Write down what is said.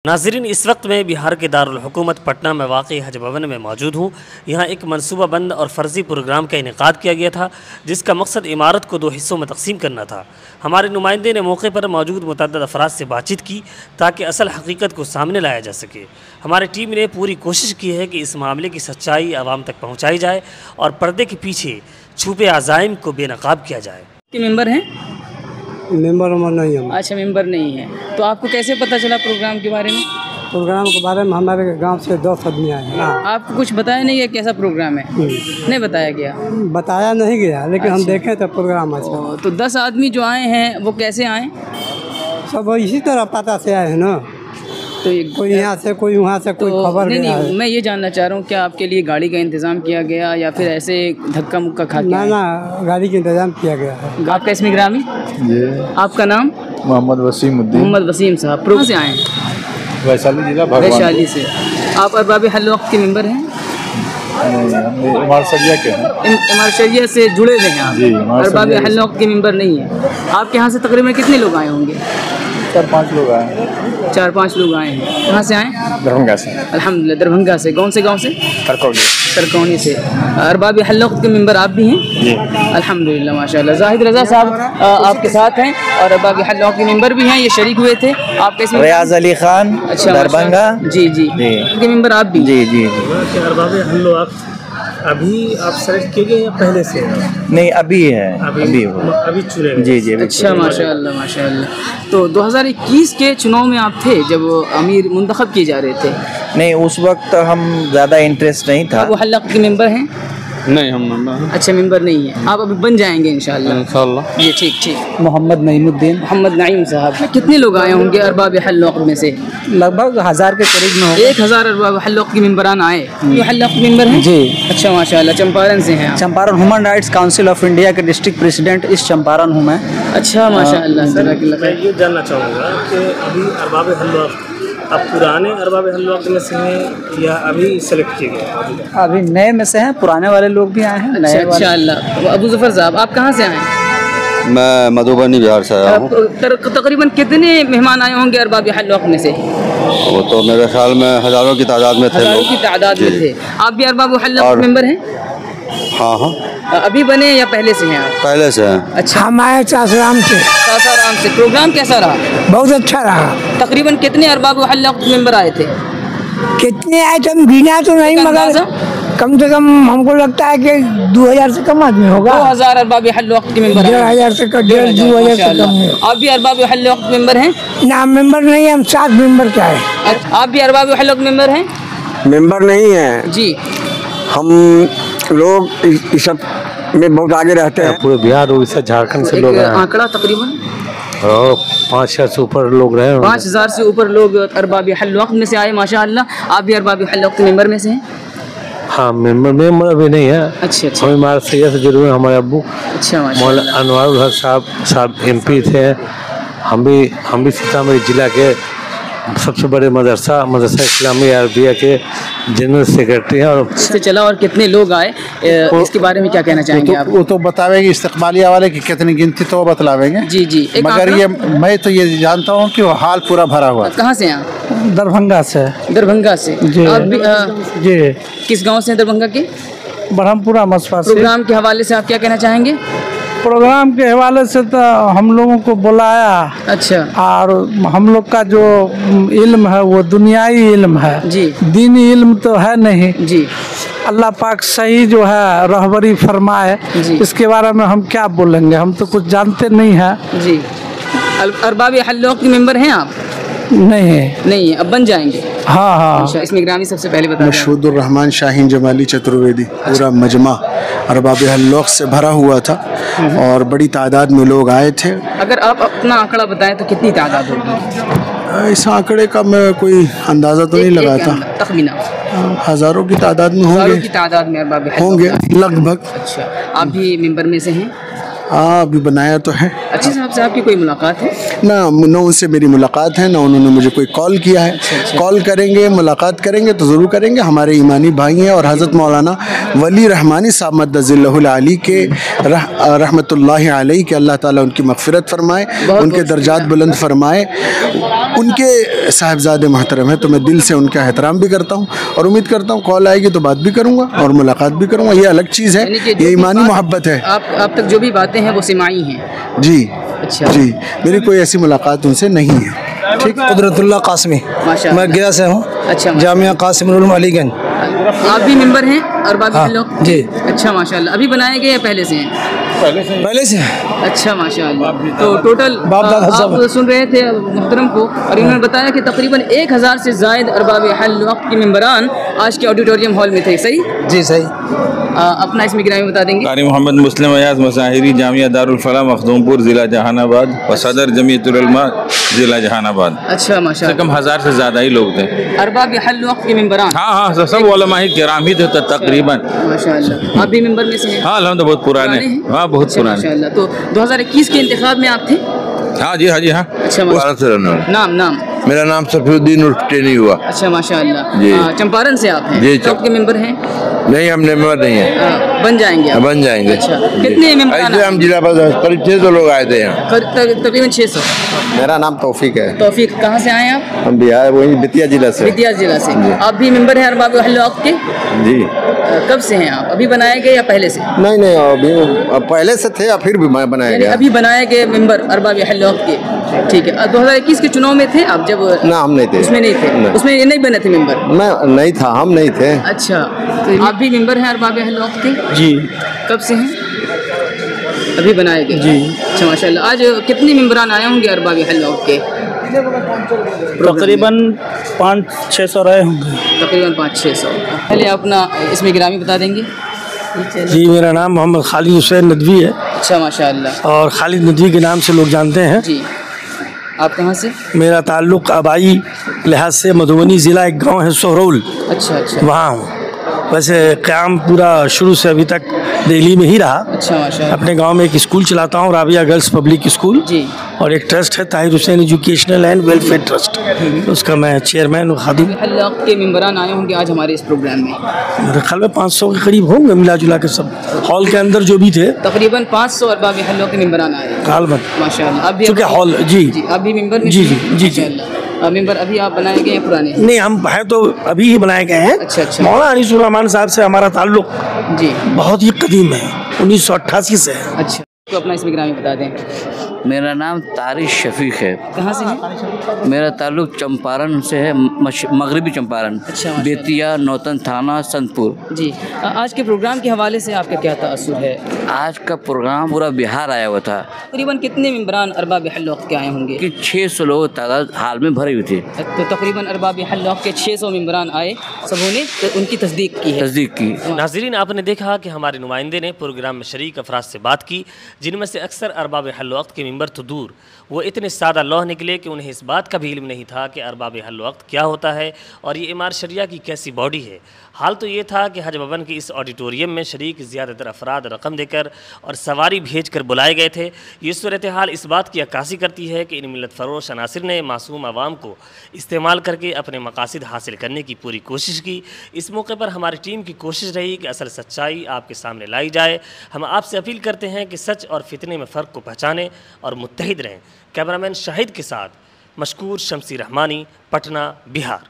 नाज़रीन, इस वक्त मैं बिहार के दारुल हुकूमत पटना में वाक़ई हज भवन में मौजूद हूँ। यहाँ एक मनसूबाबंद और फ़र्ज़ी प्रोग्राम का इनेकाद किया गया था, जिसका मकसद इमारत को 2 हिस्सों में तकसीम करना था। हमारे नुमाइंदे ने मौके पर मौजूद मुतअद्दिद अफराद से बातचीत की ताकि असल हकीकत को सामने लाया जा सके। हमारी टीम ने पूरी कोशिश की है कि इस मामले की सच्चाई आवाम तक पहुँचाई जाए और पर्दे के पीछे छुपे अज़ाइम को बेनकाब किया जाए। मेंबर हैं? मेंबर नहीं है। अच्छा, मेंबर नहीं है। तो आपको कैसे पता चला प्रोग्राम के बारे में? प्रोग्राम के बारे में हमारे गांव से 10 आदमी आए हैं ना। आपको कुछ बताया नहीं है कैसा प्रोग्राम है? नहीं बताया गया? बताया नहीं गया, लेकिन हम अच्छा। देखे तो प्रोग्राम अच्छा। तो 10 आदमी जो आए हैं वो कैसे आए? सब इसी तरह पता से आए हैं ना। तो कोई यहाँ से, कोई वहाँ से, कोई खबर नहीं, मैं ये जानना चाह रहा हूँ क्या आपके लिए गाड़ी का इंतज़ाम किया गया या फिर ऐसे धक्का मुक्का खा के? ना, गाड़ी का इंतजाम किया गया है। आपका इसमें ग्रामी? आपका नाम? मोहम्मद वसीम साहब। प्रोग्राम से आए? वैशाली जिला वैशाली से। आप अरबाब हल वक्त के मेंबर हैं? इमारशरिया के हैं। इमारशरिया से जुड़े हुए हैं आप? जी, अरबाब हल वक्त के मेंबर नहीं है। आपके यहाँ से तकरीबन कितने लोग आए होंगे? 4-5 लोग आए हैं। 4-5 लोग आए हैं। कहाँ से आए? दरभंगा से। अल्हम्दुलिल्लाह, दरभंगा से। कौन से गांव से? तरकौनी से। अरबाब हल वक्त के मेंबर आप भी हैं? जी। अल्हम्दुलिल्लाह, माशाल्लाह। जाहिद रज़ा साहब आपके साथ हैं और अरबाब हल वक्त के मेंबर भी हैं, ये शरीक हुए थे। आपके इसमें रियाज अली खान। अच्छा, दरभंगा। जी जी के मेंबर आप भी? जी जी। अरबाब हल वक्त अभी आप सेलेक्ट किए गए या पहले से? नहीं, अभी है। अभी चुने गए। जी जी। अच्छा, माशाल्लाह माशाल्लाह। तो 2021 के चुनाव में आप थे जब अमीर मुंतखब किए जा रहे थे? नहीं, उस वक्त हम ज़्यादा इंटरेस्ट नहीं था। वो हल वक्त के मेंबर हैं? नहीं, हम मेंबर हैं। अच्छा, मेंबर नहीं है। आप अभी बन जाएंगे इंशाल्लाह। जी, ठीक। मोहम्मद नईमुद्दीन। मोहम्मद नईम साहब। कितने लोग आए होंगे अरबाब हल वक्त में से? लगभग 1000 के करीब में होगा। 1000 अरबाब हल वक्त के मेंबरान आए। ये हल वक्त मेंबर हैं? जी। अच्छा, माशाल्लाह। चंपारण से हैं आप? Champaran human rights council of India के डिस्ट्रिक्ट प्रेसिडेंट इस चंपारण हूँ मैं। अच्छा, माशाल्लाह। मैं ये जानना चाहूँगा कि अभी अरबाब हल वक्त आप पुराने अरबाब हल वक्त में से हैं या अभी सेलेक्ट किए गए? अभी नए में से हैं, पुराने वाले लोग भी आए हैं। अच्छा, अल्लाह। अबू ज़फ़र साहब, आप कहाँ से आए? मैं मधुबनी बिहार से आया हूँ। तकरीबन कितने मेहमान आए होंगे अरबाब हल वक्त में से? वो तो मेरे ख्याल में हज़ारों की तादाद में थे। हज़ारों की तादाद में थे। आप भी अरबाब हल वक्त मेंबर हैं? हाँ। अभी बने या पहले से हैं आप? पहले से हैं। अच्छा। हम आए सासाराम से। सासाराम से। प्रोग्राम कैसा रहा? बहुत अच्छा रहा। तकरीबन कितने अरबाब हल वक्त मेंबर आए थे? कितने आए थे गिना तो नहीं, मगर कम से कम हमको लगता है कि 2000 से कम आदमी होगा। 2000 अरबाब हल वक्त के मेंबर? 1500 से 2000 से कम। आप भी अरबाब हल वक्त मेंबर हैं? ना, मेंबर नहीं है, हम 7 मेंबर क्या है। आप भी अरबाब हल वक्त मेंबर हैं? मेंबर नहीं है जी। हम लोग इस सब में बहुत आगे रहते हैं। पूरे बिहार उड़ीसा झारखंड से लोग हैं आंकड़ा तकरीबन और 5000 से ऊपर लोग रहे। 5000 से ऊपर लोग अरबाब हल वक्त में से आए, माशाअल्लाह। आप भी अरबाब हल वक्त मेंबर में से हैं? हाँ, मेंबर अभी नहीं है। अच्छा। हम इमारशरिया से जुड़े हुए हैं। हमारे अब्बू अच्छा, मौलाना अनवारुल हक साहब MP थे। हम भी सीतामढ़ी जिला के सबसे बड़े मदरसा इस्लामी अरबिया के जनरल सेक्रेटरी हैं। और इससे चला और कितने लोग आए, इसके बारे में क्या कहना चाहेंगे आप? वो तो बतावेंगे इस्तकबालिया वाले की कितनी गिनती तो बतलावेंगे। जी जी। मगर ये मैं तो ये जानता हूँ कि वो हाल पूरा भरा हुआ है। कहाँ से हैं आप? दरभंगा से। दरभंगा से। आप भी जी। किस गांव से हैं दरभंगा के? ब्रह्मपुरा मसफा से। प्रोग्राम के हवाले से आप क्या कहना चाहेंगे? प्रोग्राम के हवाले से तो हम लोगों को बुलाया। अच्छा। और हम लोग का जो इल्म है वो दुनियाई इल्म है जी। दीनी इल्म तो है नहीं जी। अल्लाह पाक सही जो है रहबरी फरमाए, इसके बारे में हम क्या बोलेंगे, हम तो कुछ जानते नहीं हैं। जी। अरबाब हल वक्त के मेंबर हैं आप? नहीं है। अब बन जाएंगे? हाँ। अच्छा, इसमें ग्रामी सबसे पहले बता दें। मशहूदुर रहमान शाहीन जमाली चतुर्वेदी। पूरा मजमा अरबाब हल वक्त से भरा हुआ था और बड़ी तादाद में लोग आए थे। अगर आप अपना आंकड़ा बताएं तो कितनी तादाद होगी? इस आंकड़े का मैं कोई अंदाज़ा तो नहीं लगाता। तखमीना हज़ारों की तादाद में हज़ारों की तादाद में अरबाब हल होंगे लगभग। अच्छा, आप भी मेंबर में से हैं? हाँ, अभी बनाया तो है। अच्छी साहब से आपकी कोई मुलाकात है? ना उनसे मेरी मुलाकात है, ना उन्होंने मुझे कोई कॉल किया है। कॉल करेंगे, मुलाकात करेंगे तो ज़रूर करेंगे। हमारे ईमानी भाई हैं और हज़रत मौलाना वली रहमानी साहब मद्दज़िल्लहुल आली के रहमतुल्लाहि अलैहि के अल्लाह ताला उनकी मग़फ़िरत फरमाए, उनके दर्जात बुलंद फरमाए। उनके साहिबजादे मोहतरम हैं, तो मैं दिल से उनका एहतराम भी करता हूँ और उम्मीद करता हूँ कॉल आएगी तो बात भी करूँगा और मुलाकात भी करूँगा। ये अलग चीज़ है, ये ईमानी मोहब्बत है। आप तक जो भी बातें हैं वो सिमाई हैं। जी अच्छा जी, मेरी कोई ऐसी मुलाकात उनसे नहीं है। ठीक, कुदरतुल्लाह कासमी, मैं गया से हूँ। अच्छा, जामिया कासिम उल अलीगंज। आप भी मेंबर हैं अरबाब लोग? जी। अच्छा माशाल्लाह। अभी बनाए गए या पहले से हैं? पहले से। अच्छा माशाल्लाह। तो टोटल आप सुन रहे थे मुहतरम को और इन्होंने बताया कि तकरीबन 1000 से ज़ायद अरबाब हल वक्त के मेंबरान आज के ऑडिटोरियम हॉल में थे। सही जी सही। अपना इसमें गिरामी बता देंगे। कारी मोहम्मद मुस्लिम अयाज मसाहिरी जामिया दारुल फलाह मखदूमपुर ज़िला जहानाबाद व सदर जमीयतुल उलमा ज़िला जहानाबाद। अच्छा माशाल्लाह। कम 1000 से ज़्यादा ही लोग थे अरबाब हल वक्त के मेंबरान। हाँ, सब उलमा ही किराम ही थे तकरीबन। माशाल्लाह। आप भी मेंबर में से हैं? हाँ अलहम्दुलिल्लाह, बहुत पुराने। हाँ बहुत अच्छा, पुराने। माशाल्लाह। तो 2021 के इंतखाब में आप थे? हाँ जी, हाँ जी, हाँ। अच्छा नाम मेरा नाम सफीउद्दीन उर्फटेनी हुआ। अच्छा माशाल्लाह। जी। चंपारण से आप हैं? जी। चौक के मेंबर हैं? नहीं, हम मेंबर नहीं है। बन जाएंगे आप? बन जाएंगे। अच्छा, कितने मेंबर? ऐसे हम जिला करीब 600 लोग आए थे यहाँ। तकरीबन 600। मेरा नाम तौफीक है। तौफीक, कहाँ से आए आप? हम बिहार वही बेतिया जिला से। बेतिया जिला से। आप भी मेंबर हैं अरबाब हल वक्त के? जी। कब से हैं आप? अभी बनाए गए या पहले से? नहीं, अभी पहले से थे या फिर भी बनाया गया? अभी बनाए गए मेंबर अरबाब हल वक्त के। ठीक है। 2021 के चुनाव में थे आप जब? ना, हम नहीं थे। उसमें नहीं थे? उसमें नहीं बने थे मेंबर? मैं नहीं था, हम नहीं थे। अच्छा, तो आप भी मेंबर हैं अरबाब हल वक्त के? जी। कब से हैं? अभी बनाए गए? जी। अच्छा माशाल्लाह। आज कितने मेंबरान आए होंगे अरबाब हल वक्त के? तकरीबन 500-600 रहे होंगे। तकरीबन 500-600। पहले अपना इसमें गिरामी बता देंगे। जी, मेरा नाम मोहम्मद खालिद हुसैन नदवी है। अच्छा माशाल्लाह। और खालिद नदवी के नाम से लोग जानते हैं। जी। आप कहाँ से? मेरा ताल्लुक़ आबाई लिहाज से मधुबनी ज़िला एक गांव है सोहरौल, अच्छा। वहाँ हूँ। वैसे क़याम पूरा शुरू से अभी तक दिल्ली में ही रहा। अच्छा माशाल्लाह। अपने गांव में एक स्कूल चलाता हूँ, राबिया गर्ल्स पब्लिक स्कूल। जी। और एक ट्रस्ट है Tahir Hussain educational and welfare trust, उसका मैं चेयरमैन और खादिम। हल वक्त के मेंबरान आए होंगे आज हमारे इस प्रोग्राम में? मेरे ख्याल में 500 के करीब होंगे मिला जुला के सब, हॉल के अंदर जो भी थे। तकरीबन 500 अरबाब हल वक्त के मेंबरान आए माशाल्लाह। अब भी चूँकि हॉल जी आप भी मेंबर में? जी। मेंबर अभी आप बनाए गए हैं पुराने? नहीं, हम हैं तो अभी ही बनाए गए हैं। अच्छा। मौलाना अनीसुर रहमान साहब से हमारा ताल्लुक जी बहुत ही कदीम है, 1988 से है। अच्छा, तो अपना इसमें गिरामी बता दें। मेरा नाम तारिक शफीक है। कहाँ से है? मेरा ताल्लुक चंपारण से है, मगरबी चंपारण। अच्छा। बेतिया नौतन थाना संतपुर। जी। आज के प्रोग्राम के हवाले से आपका क्या तासुर है? आज का प्रोग्राम पूरा बिहार आया हुआ था। तकरीबन कितने मेंबरान अरबाब हल वक्त के आए होंगे? कि 600 लोग तादाद हाल में भरे हुए थे। तो तकरीबन अरबाब हल वक्त के 600 मेंबरान आए, सबों ने तो उनकी तस्दीक की है। नाज़रीन, आपने देखा कि हमारे नुमाइंदे ने प्रोग्राम में शरीक अफराद से बात की, जिनमें से अक्सर अरबाब हल वक्त के मेंबर तो दूर, वो इतने सादा लौह निकले कि उन्हें इस बात का भी इल्म नहीं था कि अरबाब हल वक्त क्या होता है और ये इमार शरिया की कैसी बॉडी है। हाल तो ये था कि हज भवन के इस ऑडिटोरियम में शरीक ज़्यादातर अफराद रकम देकर और सवारी भेज कर बुलाए गए थे। ये सूरत हाल इस बात की अक्कासी करती है कि इन मिलत फरोश अनासिर ने मासूम आवाम को इस्तेमाल करके अपने मकासद हासिल करने की पूरी कोशिश की। इस मौके पर हमारी टीम की कोशिश रही कि असल सच्चाई आपके सामने लाई जाए। हम आपसे अपील करते हैं कि सच और फितने में फ़र्क को पहचानें और मुत्तहिद रहें। कैमरामैन शाहिद के साथ मशकूर शमसी रहमानी, पटना, बिहार।